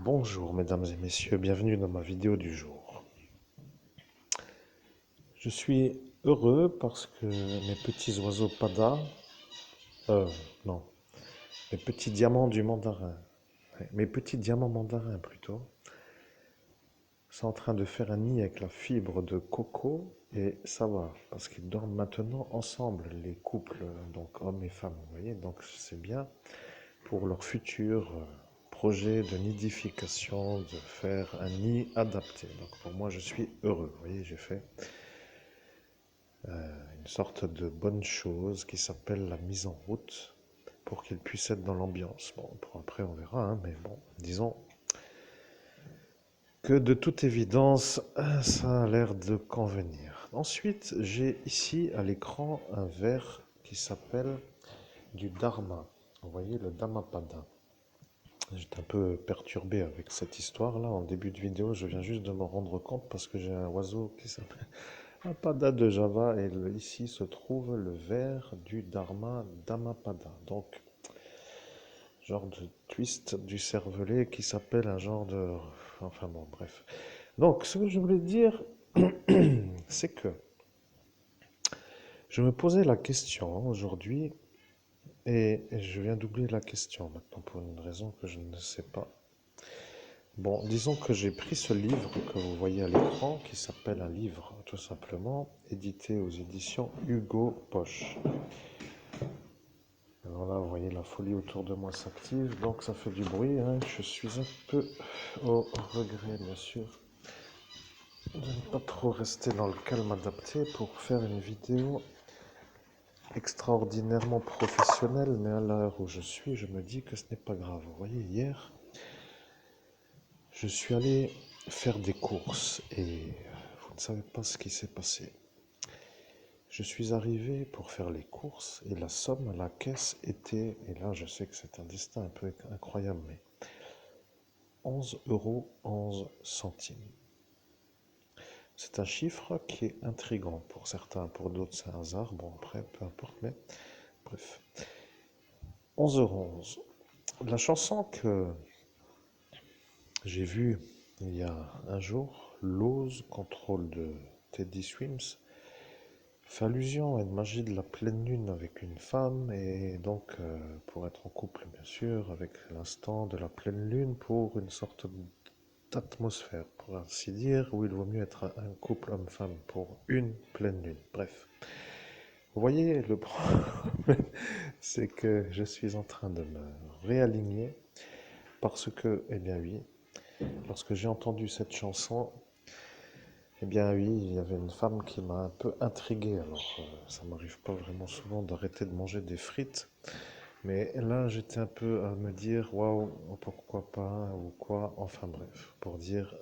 Bonjour mesdames et messieurs, bienvenue dans ma vidéo du jour. Je suis heureux parce que mes petits oiseaux pada, euh, non, mes petits diamants du mandarin, mes petits diamants mandarins plutôt, sont en train de faire un nid avec la fibre de coco et ça va, parce qu'ils dorment maintenant ensemble, les couples, donc hommes et femmes, vous voyez, donc c'est bien pour leur futur projet de nidification, de faire un nid adapté. Donc pour moi, je suis heureux. Vous voyez, j'ai fait une sorte de bonne chose qui s'appelle la mise en route pour qu'ils puissent être dans l'ambiance. Bon, pour après, on verra, hein, mais bon, disons que de toute évidence, ça a l'air de convenir. Ensuite, j'ai ici à l'écran un verre qui s'appelle du Dharma. Vous voyez, le Dhammapada. J'étais un peu perturbé avec cette histoire-là. En début de vidéo, je viens juste de me rendre compte parce que j'ai un oiseau qui s'appelle un pada de Java et ici se trouve le vers du Dharma Dhammapada. Donc, genre de twist du cervelet qui s'appelle un genre de... Enfin bon, bref. Donc, ce que je voulais dire, c'est que je me posais la question aujourd'hui et je viens d'oublier la question maintenant pour une raison que je ne sais pas. Bon, disons que j'ai pris ce livre que vous voyez à l'écran, qui s'appelle un livre, tout simplement, édité aux éditions Hugo Poche. Alors là, vous voyez, la folie autour de moi s'active, donc ça fait du bruit, hein. Je suis un peu au regret, bien sûr, de ne pas trop rester dans le calme adapté pour faire une vidéo extraordinairement professionnelle, mais à l'heure où je suis, je me dis que ce n'est pas grave. Vous voyez, hier, je suis allé faire des courses et vous ne savez pas ce qui s'est passé. Je suis arrivé pour faire les courses et la somme à la caisse était, et là je sais que c'est un destin un peu incroyable, mais 11 € 11 centimes. C'est un chiffre qui est intriguant pour certains, pour d'autres c'est un hasard, bon après peu importe, mais bref. 11 € 11. La chanson que j'ai vue il y a un jour, Lose Control de Teddy Swims, fait allusion à une magie de la pleine lune avec une femme et donc pour être en couple bien sûr avec l'instant de la pleine lune pour une sorte d'atmosphère pour ainsi dire où il vaut mieux être un couple homme-femme pour une pleine lune. Bref, vous voyez le problème c'est que je suis en train de me réaligner parce que, eh bien oui, lorsque j'ai entendu cette chanson, eh bien oui, il y avait une femme qui m'a un peu intrigué. Alors, ça m'arrive pas vraiment souvent d'arrêter de manger des frites. Mais là, j'étais un peu à me dire, waouh, pourquoi pas, ou quoi. Enfin bref, pour dire,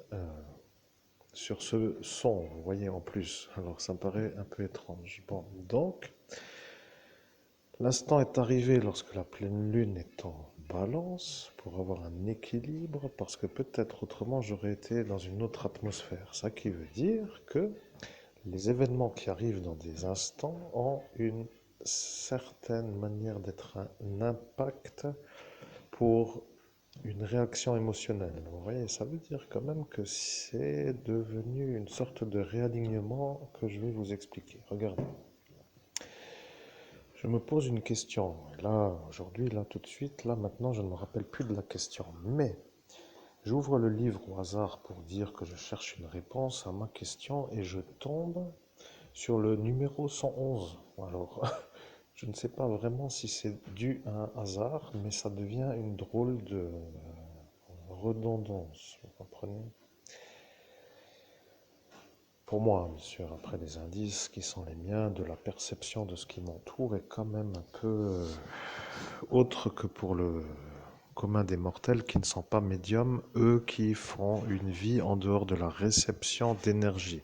sur ce son, vous voyez en plus. Alors, ça me paraît un peu étrange. Bon, donc, l'instant est arrivé lorsque la pleine lune est en balance pour avoir un équilibre, parce que peut-être autrement j'aurais été dans une autre atmosphère. Ça qui veut dire que les événements qui arrivent dans des instants ont une certaine manière d'être un impact pour une réaction émotionnelle. Vous voyez, ça veut dire quand même que c'est devenu une sorte de réalignement que je vais vous expliquer. Regardez. Je me pose une question. Là, aujourd'hui, là, tout de suite, là, maintenant, je ne me rappelle plus de la question. Mais j'ouvre le livre au hasard pour dire que je cherche une réponse à ma question et je tombe sur le numéro 111. Alors, je ne sais pas vraiment si c'est dû à un hasard, mais ça devient une drôle de redondance, vous comprenez? Pour moi, bien sûr, après les indices qui sont les miens, de la perception de ce qui m'entoure est quand même un peu autre que pour le commun des mortels qui ne sont pas médiums, eux qui font une vie en dehors de la réception d'énergie.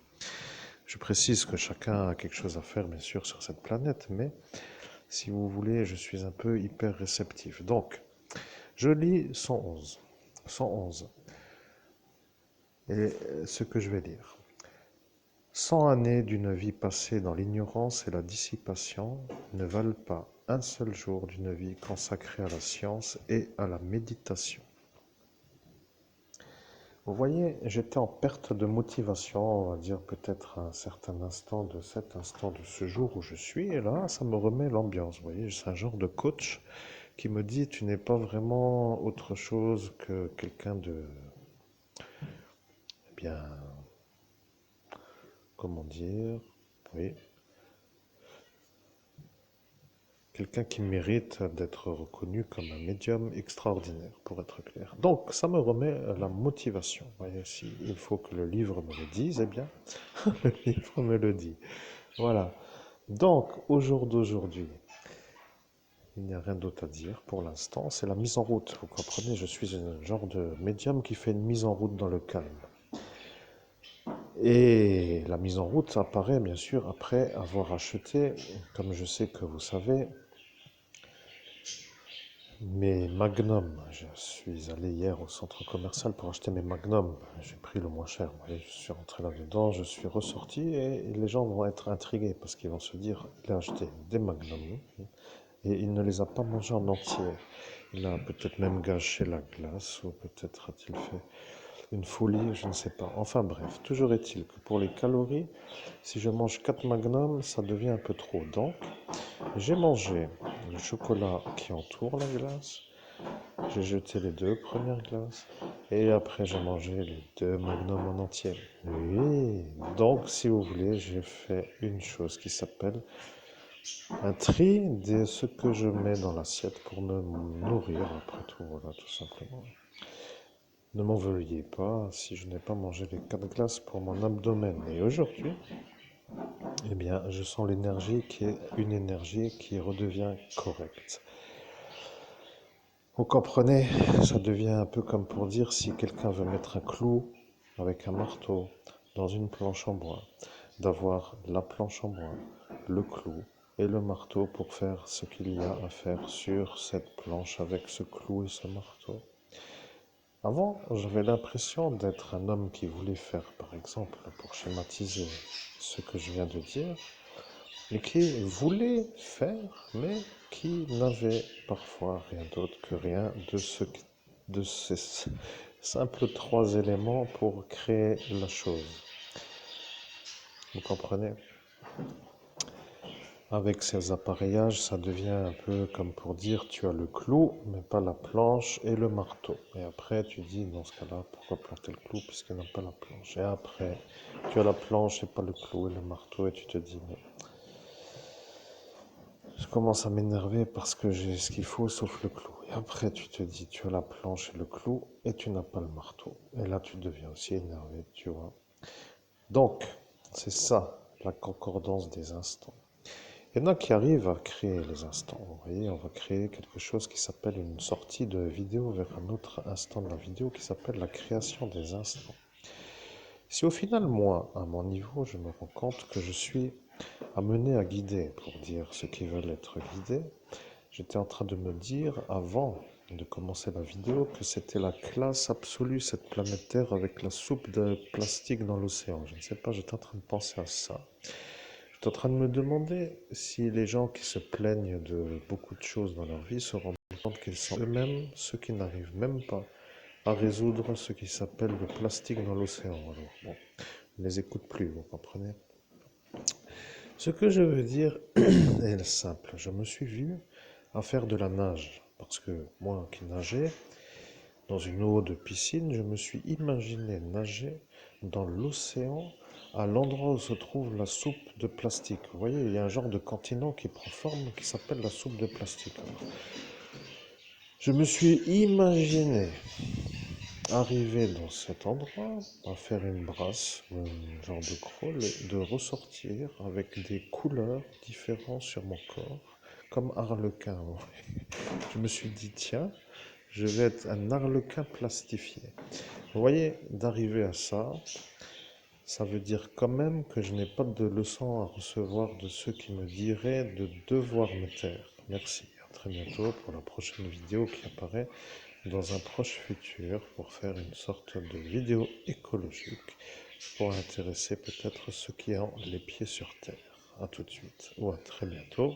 Je précise que chacun a quelque chose à faire, bien sûr, sur cette planète, mais si vous voulez, je suis un peu hyper réceptif. Donc, je lis 111. 111. Et ce que je vais lire. 100 années d'une vie passée dans l'ignorance et la dissipation ne valent pas un seul jour d'une vie consacrée à la science et à la méditation. Vous voyez, j'étais en perte de motivation, on va dire peut-être à un certain instant de cet instant de ce jour où je suis, et là, ça me remet l'ambiance. Vous voyez, c'est un genre de coach qui me dit, tu n'es pas vraiment autre chose que quelqu'un de, eh bien, comment dire, oui, quelqu'un qui mérite d'être reconnu comme un médium extraordinaire, pour être clair. Donc, ça me remet la motivation. Vous voyez, si il faut que le livre me le dise, eh bien, le livre me le dit. Voilà. Donc, au jour d'aujourd'hui, il n'y a rien d'autre à dire pour l'instant. C'est la mise en route. Vous comprenez, je suis un genre de médium qui fait une mise en route dans le calme. Et la mise en route apparaît bien sûr après avoir acheté, comme je sais que vous savez, mes magnums. Je suis allé hier au centre commercial pour acheter mes magnums. J'ai pris le moins cher. Vous voyez, je suis rentré là-dedans, je suis ressorti et les gens vont être intrigués parce qu'ils vont se dire, il a acheté des magnums et il ne les a pas mangés en entier. Il a peut-être même gâché la glace, ou peut-être a-t-il fait une folie, je ne sais pas. Enfin bref, toujours est-il que pour les calories, si je mange 4 magnums, ça devient un peu trop. Donc, j'ai mangé le chocolat qui entoure la glace, j'ai jeté les 2 premières glaces, et après j'ai mangé les 2 magnums en entier. Oui, donc si vous voulez, j'ai fait une chose qui s'appelle un tri de ce que je mets dans l'assiette pour me nourrir, après tout, voilà, tout simplement. Ne m'en veuillez pas si je n'ai pas mangé les 4 glaces pour mon abdomen. Et aujourd'hui, eh bien, je sens l'énergie qui est une énergie qui redevient correcte. Vous comprenez, ça devient un peu comme pour dire si quelqu'un veut mettre un clou avec un marteau dans une planche en bois, d'avoir la planche en bois, le clou et le marteau pour faire ce qu'il y a à faire sur cette planche avec ce clou et ce marteau. Avant, j'avais l'impression d'être un homme qui voulait faire, par exemple, pour schématiser ce que je viens de dire, et qui voulait faire, mais qui n'avait parfois rien d'autre que rien de ces simples 3 éléments pour créer la chose. Vous comprenez? Avec ces appareillages, ça devient un peu comme pour dire tu as le clou, mais pas la planche et le marteau. Et après, tu dis dans ce cas-là, pourquoi planter le clou puisqu'il n'a pas la planche? Et après, tu as la planche et pas le clou et le marteau, et tu te dis, mais je commence à m'énerver parce que j'ai ce qu'il faut sauf le clou. Et après, tu te dis, tu as la planche et le clou et tu n'as pas le marteau. Et là, tu deviens aussi énervé, tu vois. Donc, c'est ça, la concordance des instants. Il y en a qui arrivent à créer les instants. Vous voyez, on va créer quelque chose qui s'appelle une sortie de vidéo vers un autre instant de la vidéo qui s'appelle la création des instants. Si au final, moi, à mon niveau, je me rends compte que je suis amené à guider, pour dire ceux qui veulent être guidés, j'étais en train de me dire avant de commencer la vidéo que c'était la classe absolue, cette planète Terre, avec la soupe de plastique dans l'océan. Je ne sais pas, j'étais en train de penser à ça. J'étais en train de me demander si les gens qui se plaignent de beaucoup de choses dans leur vie se rendent compte qu'ils sont eux-mêmes ceux qui n'arrivent même pas à résoudre ce qui s'appelle le plastique dans l'océan. Alors, bon, ne les écoute plus, vous comprenez? Ce que je veux dire est simple. Je me suis vu à faire de la nage. Parce que moi qui nageais dans une eau de piscine, je me suis imaginé nager dans l'océan à l'endroit où se trouve la soupe de plastique. Vous voyez, il y a un genre de continent qui prend forme qui s'appelle la soupe de plastique. Je me suis imaginé arriver dans cet endroit, à faire une brasse, un genre de crawl, et de ressortir avec des couleurs différentes sur mon corps, comme Harlequin. Je me suis dit, tiens, je vais être un Harlequin plastifié. Vous voyez, d'arriver à ça, ça veut dire quand même que je n'ai pas de leçons à recevoir de ceux qui me diraient de devoir me taire. Merci, à très bientôt pour la prochaine vidéo qui apparaît dans un proche futur pour faire une sorte de vidéo écologique pour intéresser peut-être ceux qui ont les pieds sur terre. À tout de suite ou à très bientôt.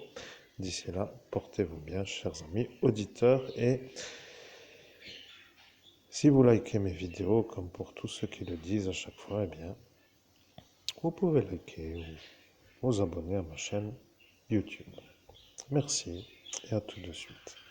D'ici là, portez-vous bien, chers amis auditeurs, et Si vous likez mes vidéos, comme pour tous ceux qui le disent à chaque fois, eh bien, vous pouvez liker ou vous abonner à ma chaîne YouTube. Merci et à tout de suite.